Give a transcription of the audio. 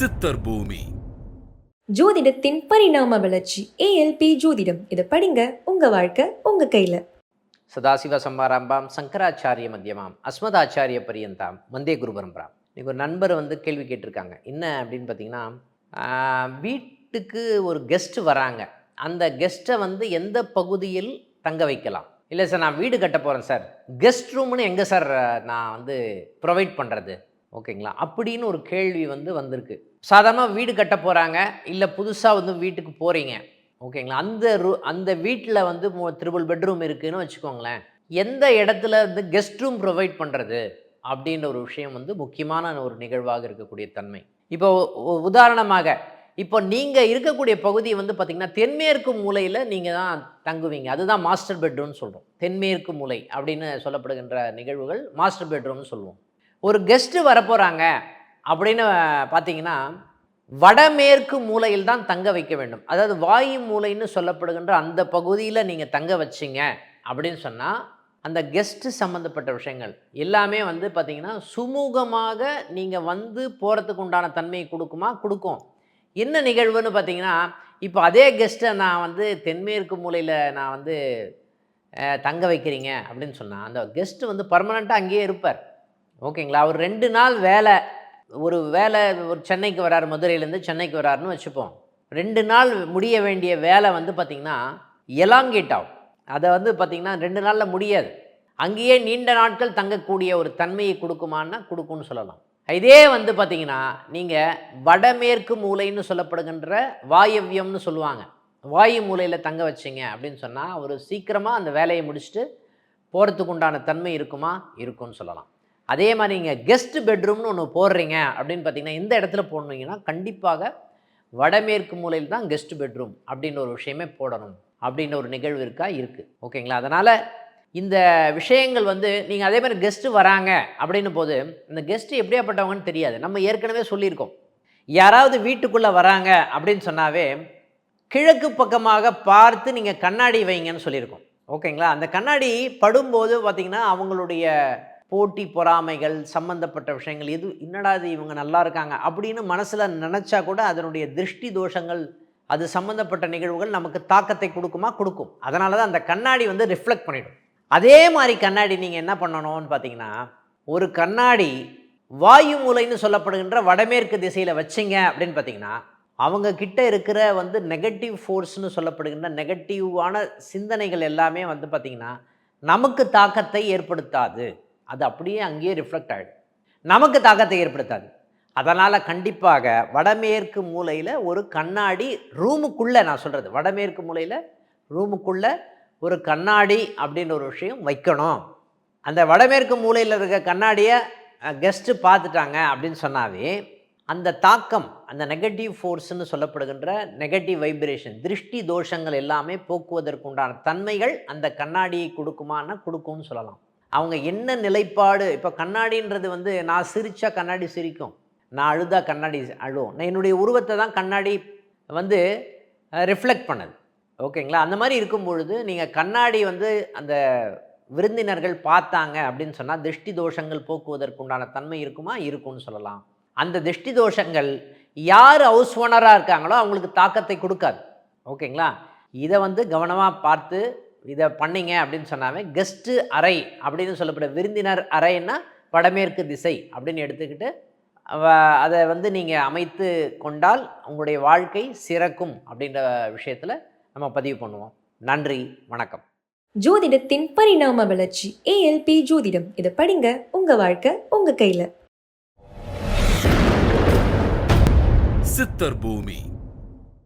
சித்தர் பூமி. ஜோதிடத்தின் பரிணாம வளர்ச்சி ஏஎல்பி ஜோதிடம். இதை படிங்க, உங்க வாழ்க்கை உங்க கையில. சதாசிவ சம்பாராம்பாம் சங்கராச்சாரிய மத்தியமாம் அஸ்மதாச்சாரிய பரியந்தாம் வந்தே குரு பரம்பராம். இன்னைக்கு ஒரு நண்பர் கேள்வி கேட்டிருக்காங்க. என்ன அப்படின்னு பார்த்தீங்கன்னா, வீட்டுக்கு ஒரு கெஸ்ட் வராங்க. அந்த கெஸ்ட்டை எந்த பகுதியில் தங்க வைக்கலாம்? இல்லை சார், நான் வீடு கட்ட போகிறேன் சார், கெஸ்ட் ரூம்னு எங்கே சார் நான் ப்ரொவைட் பண்ணுறது? ஓகேங்களா, அப்படின்னு ஒரு கேள்வி வந்திருக்கு. சாதாரணமாக வீடு கட்ட போகிறாங்க, இல்லை புதுசாக வீட்டுக்கு போகிறீங்க. ஓகேங்களா, அந்த வீட்டில் ட்ரிபிள் பெட்ரூம் இருக்குதுன்னு வச்சுக்கோங்களேன். எந்த இடத்துல கெஸ்ட் ரூம் ப்ரொவைட் பண்ணுறது அப்படின்ற ஒரு விஷயம் முக்கியமான ஒரு நிகழ்வாக இருக்கக்கூடிய தன்மை. இப்போ உதாரணமாக, இப்போ நீங்கள் இருக்கக்கூடிய பகுதி பார்த்திங்கன்னா தென்மேற்கு மூலையில் நீங்கள் தான் தங்குவீங்க. அதுதான் மாஸ்டர் பெட்ரூம்னு சொல்கிறோம். தென்மேற்கு மூலை அப்படின்னு சொல்லப்படுகின்ற நிகழ்வுகள் மாஸ்டர் பெட்ரூம்னு சொல்லுவோம். ஒரு கெஸ்ட்டு வரப்போகிறாங்க அப்படின்னு பார்த்தீங்கன்னா வடமேற்கு மூலையில் தான் தங்க வைக்க வேண்டும். அதாவது வாயு மூலைன்னு சொல்லப்படுகின்ற அந்த பகுதியில் நீங்கள் தங்க வச்சிங்க அப்படின்னு சொன்னால் அந்த கெஸ்ட்டு சம்மந்தப்பட்ட விஷயங்கள் எல்லாமே பார்த்திங்கன்னா சுமூகமாக நீங்கள் போகிறதுக்கு உண்டான தன்மையை கொடுக்கும். என்ன நிகழ்வுன்னு பார்த்தீங்கன்னா, இப்போ அதே கெஸ்ட்டை நான் தென்மேற்கு மூலையில் நான் தங்க வைக்கிறீங்க அப்படின்னு சொன்னால் அந்த கெஸ்ட்டு பர்மனெண்ட்டாக அங்கேயே இருப்பார். ஓகேங்களா, அவர் 2 நாள் ஒரு சென்னைக்கு வராரு, மதுரையிலேருந்து சென்னைக்கு வராருன்னு வச்சுப்போம். 2 நாள் முடிய வேண்டிய வேலை பார்த்திங்கன்னா எலாங்கேட் ஆகும். அதை பார்த்திங்கன்னா 2 நாளில் முடியாது. அங்கேயே நீண்ட நாட்கள் தங்கக்கூடிய ஒரு தன்மையை கொடுக்குமான்னா கொடுக்கும்னு சொல்லலாம். இதே பார்த்திங்கன்னா நீங்கள் வடமேற்கு மூலைன்னு சொல்லப்படுகின்ற வாயவ்யம்னு சொல்லுவாங்க, வாயு மூலையில் தங்க வச்சிங்க அப்படின்னு சொன்னால் அவர் சீக்கிரமாக அந்த வேலையை முடிச்சுட்டு போகிறதுக்கு உண்டான தன்மை இருக்கும்னு சொல்லலாம். அதே மாதிரி நீங்கள் கெஸ்ட் பெட்ரூம்னு ஒன்று போடுறீங்க அப்படின்னு பார்த்தீங்கன்னா இந்த இடத்துல போடணுங்கன்னா கண்டிப்பாக வடமேற்கு மூலையில் தான் கெஸ்ட் பெட்ரூம் அப்படின்ற ஒரு விஷயமே போடணும் அப்படின்ற ஒரு நிகழ்வு இருக்குது. ஓகேங்களா, அதனால் இந்த விஷயங்கள் நீங்கள் அதே மாதிரி கெஸ்ட்டு வராங்க அப்படின்னு போது இந்த கெஸ்ட்டு எப்படியாப்பட்டவங்கன்னு தெரியாது. நம்ம ஏற்கனவே சொல்லியிருக்கோம், யாராவது வீட்டுக்குள்ளே வராங்க அப்படின்னு சொன்னாவே கிழக்கு பக்கமாக பார்த்து நீங்கள் கண்ணாடி வைங்கன்னு சொல்லியிருக்கோம். ஓகேங்களா, அந்த கண்ணாடி படும்போது பார்த்திங்கன்னா அவங்களுடைய போட்டி பொறாமைகள் சம்பந்தப்பட்ட விஷயங்கள் என்னடா இது இவங்க நல்லா இருக்காங்க அப்படின்னு மனசில் நினச்சா கூட அதனுடைய திருஷ்டி தோஷங்கள் அது சம்மந்தப்பட்ட நிகழ்வுகள் நமக்கு தாக்கத்தை கொடுக்கும். அதனால தான் அந்த கண்ணாடி ரிஃப்ளெக்ட் பண்ணிடும். அதே மாதிரி கண்ணாடி நீங்கள் என்ன பண்ணணும்னு பார்த்தீங்கன்னா, ஒரு கண்ணாடி வாயு மூலைன்னு சொல்லப்படுகின்ற வடமேற்கு திசையில் வச்சிங்க அப்படின்னு பார்த்தீங்கன்னா அவங்க கிட்ட இருக்கிற நெகட்டிவ் ஃபோர்ஸ்னு சொல்லப்படுகின்ற நெகட்டிவான சிந்தனைகள் எல்லாமே பார்த்திங்கன்னா நமக்கு தாக்கத்தை ஏற்படுத்தாது. அது அப்படியே அங்கேயே ரிஃப்ளெக்ட் ஆகிடும், நமக்கு தாக்கத்தை ஏற்படுத்தாது. அதனால் கண்டிப்பாக வடமேற்கு மூலையில் ஒரு கண்ணாடி ரூமுக்குள்ளே, நான் சொல்கிறது வடமேற்கு மூலையில் ரூமுக்குள்ளே ஒரு கண்ணாடி அப்படின்ற ஒரு விஷயம் வைக்கணும். அந்த வடமேற்கு மூலையில் இருக்க கண்ணாடியை கெஸ்ட்டு பார்த்துட்டாங்க அப்படின்னு சொன்னாவே அந்த தாக்கம், அந்த நெகட்டிவ் ஃபோர்ஸ்ன்னு சொல்லப்படுகின்ற நெகட்டிவ் வைப்ரேஷன் திருஷ்டி தோஷங்கள் எல்லாமே போக்குவதற்குண்டான தன்மைகள் அந்த கண்ணாடியை கொடுக்குமான்னா கொடுக்கும்னு சொல்லலாம். அவங்க என்ன நிலைப்பாடு, இப்போ கண்ணாடின்றது நான் சிரித்தா கண்ணாடி சிரிக்கும், நான் அழுதா கண்ணாடி அழுவும், நான் என்னுடைய உருவத்தை தான் கண்ணாடி ரிஃப்ளெக்ட் பண்ணுது. ஓகேங்களா, அந்த மாதிரி இருக்கும் பொழுது நீங்கள் கண்ணாடி அந்த விருந்தினர்கள் பார்த்தாங்க அப்படின்னு சொன்னால் திருஷ்டி தோஷங்கள் போக்குவதற்குண்டான தன்மை இருக்கும்னு சொல்லலாம். அந்த திருஷ்டி தோஷங்கள் யார் ஹவுஸ் ஓனராக இருக்காங்களோ அவங்களுக்கு தாக்கத்தை கொடுக்காது. ஓகேங்களா, இதை கவனமாக பார்த்து இதை பண்ணிங்க அப்படின்னு சொன்னாவே கெஸ்ட்டு அறை அப்படின்னு சொல்லப்பட விருந்தினர் அறைன்னா வடமேற்கு திசை அப்படின்னு எடுத்துக்கிட்டு அதை நீங்கள் அமைத்து கொண்டால் உங்களுடைய வாழ்க்கை சிறக்கும் அப்படின்ற விஷயத்தில் நம்ம பதிவு பண்ணுவோம். நன்றி, வணக்கம். ஜோதிடத்தின் பரிணாம வளர்ச்சி ஏஎல்பி ஜோதிடம். இதை படிங்க, உங்க வாழ்க்கை உங்க கையில. சித்தர் பூமி.